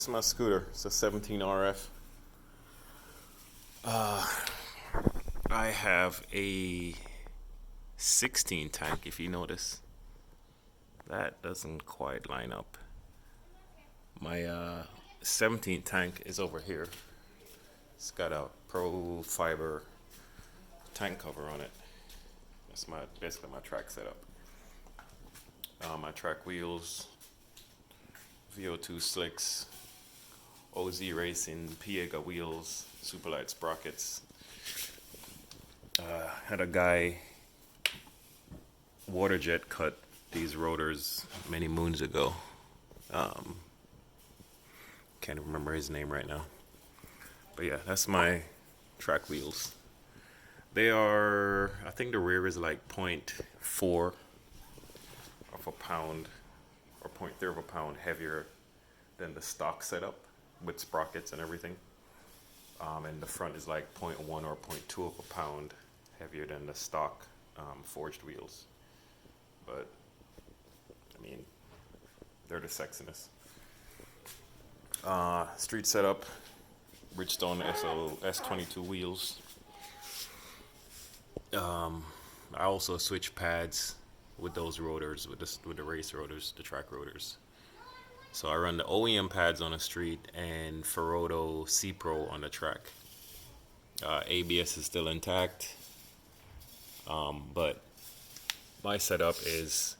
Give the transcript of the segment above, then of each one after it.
It's my scooter. It's a 17 RF. I have a 16 tank, if you notice. That doesn't quite line up. My 17 tank is over here. It's got a pro fiber tank cover on it. That's basically my track setup. My track wheels, VO2 slicks, OZ Racing, Piega wheels, Superlight sprockets. Had a guy water jet cut these rotors many moons ago. Can't remember his name right now. But yeah, that's my track wheels. They are, I think the rear is like 0.4 of a pound or 0.3 of a pound heavier than the stock setup with sprockets and everything. And the front is like 0.1 or 0.2 of a pound heavier than the stock forged wheels. But I mean, they're the sexiness. Street setup, Bridgestone S22 wheels. I also switch pads with those rotors, with the race rotors, the track rotors. So I run the OEM pads on the street and Ferodo C Pro on the track. ABS is still intact, but my setup is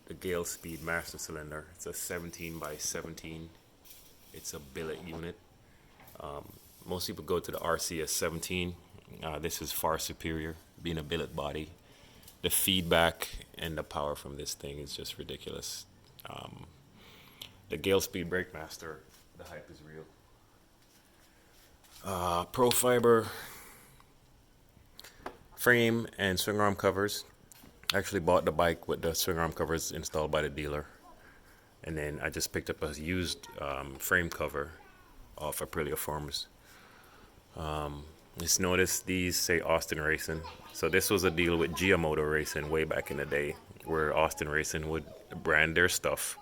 the Gale Speed master cylinder. It's a 17 by 17. It's a billet unit. Most people go to the RCS 17. This is far superior, being a billet body. The feedback and the power from this thing is just ridiculous. The Gale Speed Brake Master, the hype is real. Pro fiber frame and swing arm covers. I actually bought the bike with the swing arm covers installed by the dealer, and then I just picked up a used frame cover off Aprilia forums. Just notice these say Austin Racing. So this was a deal with Giamoto Racing way back in the day, where Austin Racing would brand their stuff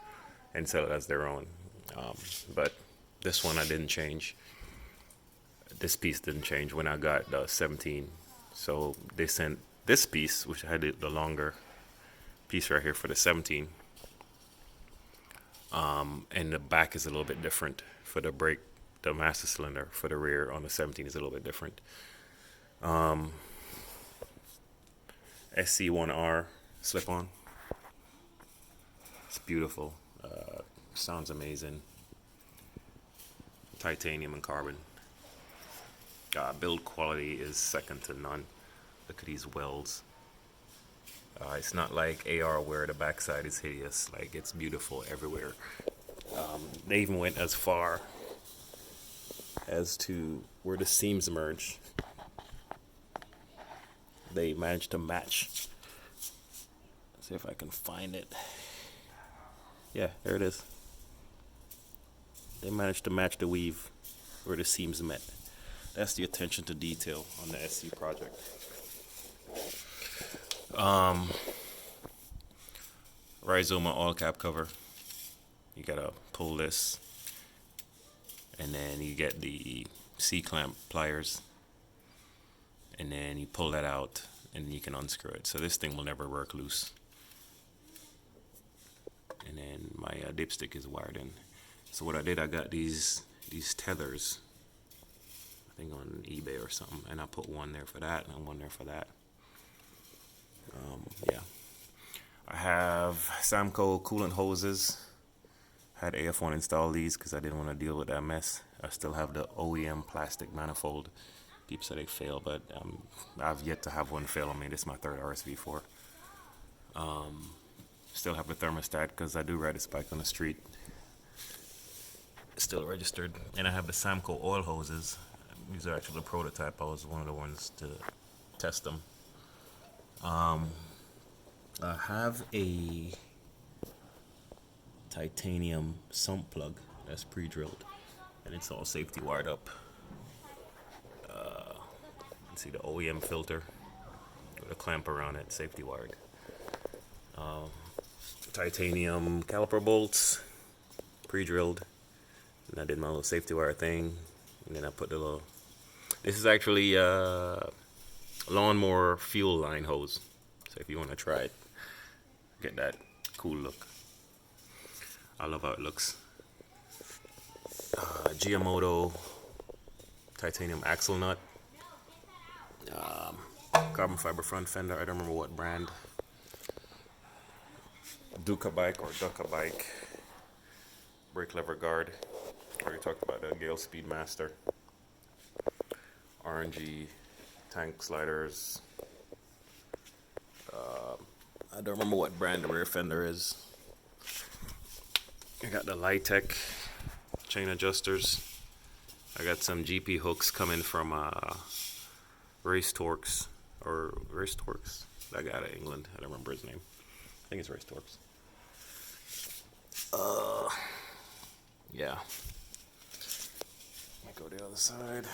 and sell it as their own. But this one I didn't change. This piece didn't change when I got the 17. So they sent this piece, which I had the longer piece right here for the 17. And the back is a little bit different for the brake. The master cylinder for the rear on the 17 is a little bit different. SC1R slip-on. It's beautiful. Sounds amazing. Titanium and carbon. Build quality is second to none. Look at these welds. It's not like AR where the backside is hideous. Like, it's beautiful everywhere. They even went as far as to where the seams merge. They managed to match. Let's see if I can find it. Yeah, there it is. They managed to match the weave where the seams met. That's the attention to detail on the SC project. Rhizoma oil cap cover. You gotta pull this, and then you get the C-clamp pliers, and then you pull that out, and you can unscrew it. So this thing will never work loose. And then my dipstick is wired in. So what I did, I got these tethers, I think on eBay or something, and I put one there for that and one there for that. Yeah. I have Samco coolant hoses. Had AF1 install these because I didn't want to deal with that mess. I still have the OEM plastic manifold. People say they fail, but I've yet to have one fail on me. This is my third RSV4. Still have the thermostat because I do ride this bike on the street. Still registered. And I have the Samco oil hoses. These are actually the prototype. I was one of the ones to test them. I have a titanium sump plug that's pre-drilled, and it's all safety wired up. You can see the OEM filter with a clamp around it, safety wired. Titanium caliper bolts, pre-drilled. And I did my little safety wire thing, and then I put the little. This is actually lawnmower fuel line hose. So if you want to try it, get that cool look. I love how it looks. Giamoto titanium axle nut. Carbon fiber front fender. I don't remember what brand. Duca bike or Duca bike. Brake lever guard. Already talked about the Gale Speedmaster. RNG tank sliders. I don't remember what brand the rear fender is. I got the Litec chain adjusters. I got some GP hooks coming from Race Torques. That guy out of England. I don't remember his name. I think it's Race Torques. Yeah. Let me go the other side.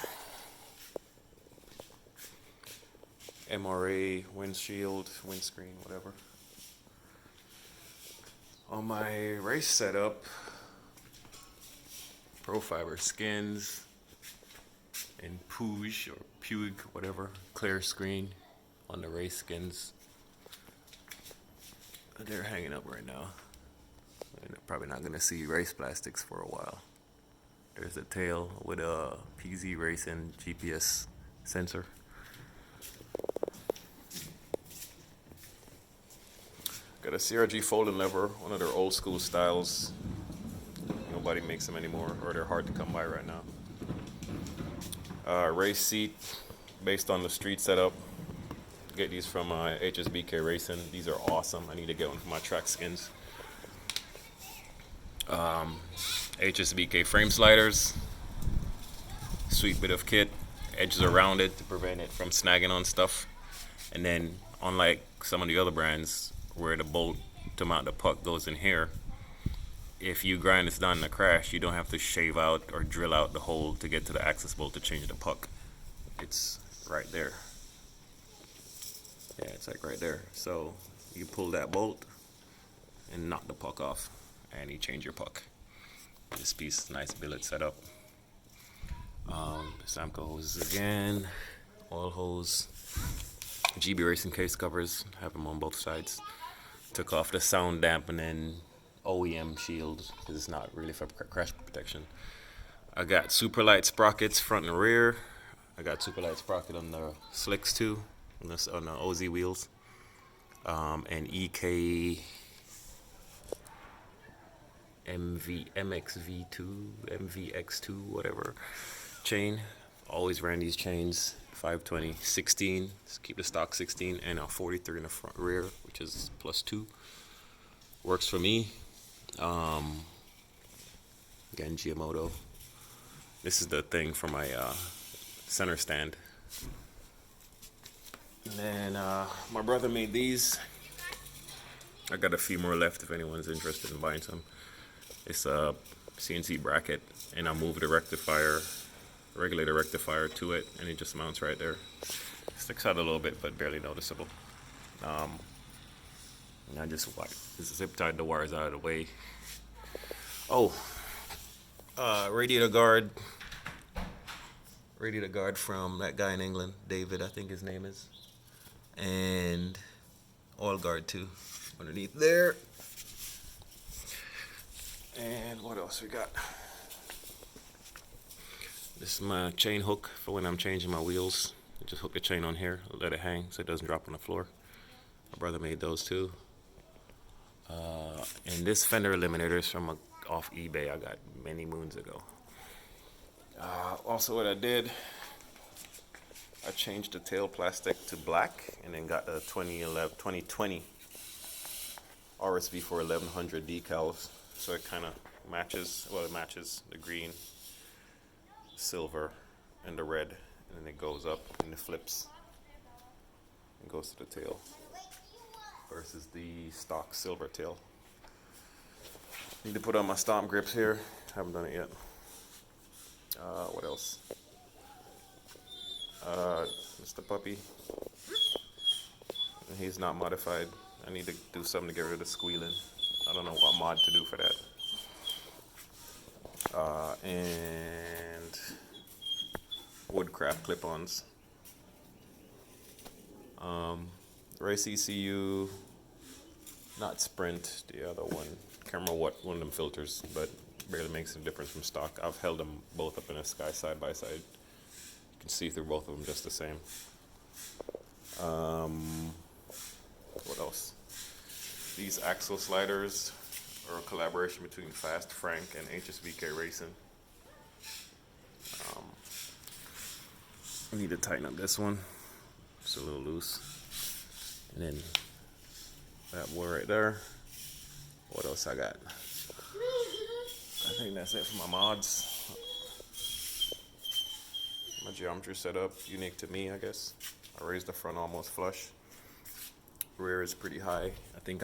MRA windshield, windscreen, whatever. On my race setup, Pro Fiber skins and Puig or Puig, whatever, clear screen on the race skins. They're hanging up right now. They're probably not gonna see race plastics for a while. There's a tail with a PZ Racing GPS sensor. Got a CRG folding lever, one of their old school styles. Nobody makes them anymore, or they're hard to come by right now. Race seat, based on the street setup. Get these from HSBK Racing. These are awesome. I need to get one for my track skins. HSBK frame sliders. Sweet bit of kit. Edges around it to prevent it from snagging on stuff. And then, unlike some of the other brands, where the bolt to mount the puck goes in here, if you grind this down in a crash, you don't have to shave out or drill out the hole to get to the access bolt to change the puck. It's right there. Yeah, it's like right there. So you pull that bolt and knock the puck off, and you change your puck. This piece, nice billet setup. Samco hoses again, oil hose, GB Racing case covers, have them on both sides. Took off the sound dampening OEM shield because it's not really for crash protection. I got super light sprockets front and rear. I got super light sprocket on the slicks too, on the OZ wheels. And EK MXV2, MVX2, whatever chain. Always ran these chains 520, 16. Just keep the stock 16 and a 43 in the front rear, which is +2. Works for me. Again, Giamoto. This is the thing for my center stand. And then my brother made these. I got a few more left if anyone's interested in buying some. It's a CNC bracket, and I moved the regulator rectifier to it, and it just mounts right there. Sticks out a little bit, but barely noticeable. And I just zip tied the wires out of the way. Oh, radiator guard from that guy in England, David, I think his name is, and oil guard too, underneath there. And what else we got? This is my chain hook for when I'm changing my wheels. I just hook the chain on here, let it hang so it doesn't drop on the floor. My brother made those too. And this fender eliminator is from off eBay I got many moons ago. Also what I did, I changed the tail plastic to black and then got the 2020 RSV4 1100 decals, so it kind of matches, well, it matches the green, silver, and the red, and then it goes up and it flips and goes to the tail versus the stock silver tail. Need to put on my stomp grips here. Haven't done it yet. What else? Mr. Puppy. He's not modified. I need to do something to get rid of the squealing. I don't know what mod to do for that. and woodcraft clip-ons. Race ECU, not Sprint, the other one. Can't remember what one of them filters, but barely makes a difference from stock. I've held them both up in the sky side by side. You can see through both of them just the same. What else? These axle sliders are a collaboration between Fast Frank and HSVK Racing. I need to tighten up this one. It's a little loose. And then that boy right there. What else I got? I think that's it for my mods. My geometry setup, unique to me, I guess. I raised the front almost flush. Rear is pretty high. I think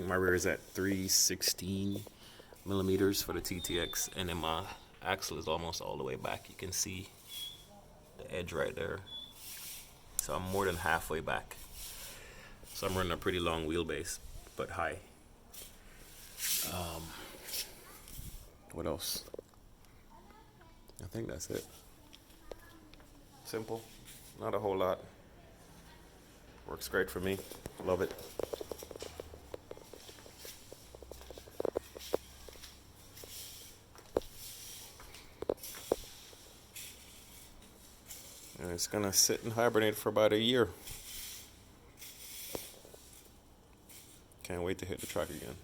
my rear is at 316 millimeters for the TTX, and then my axle is almost all the way back. You can see the edge right there. So I'm more than halfway back. So I'm running a pretty long wheelbase, but high. What else? I think that's it. Simple, not a whole lot. Works great for me. Love it. And it's gonna sit and hibernate for about a year. Can't wait to hit the track again.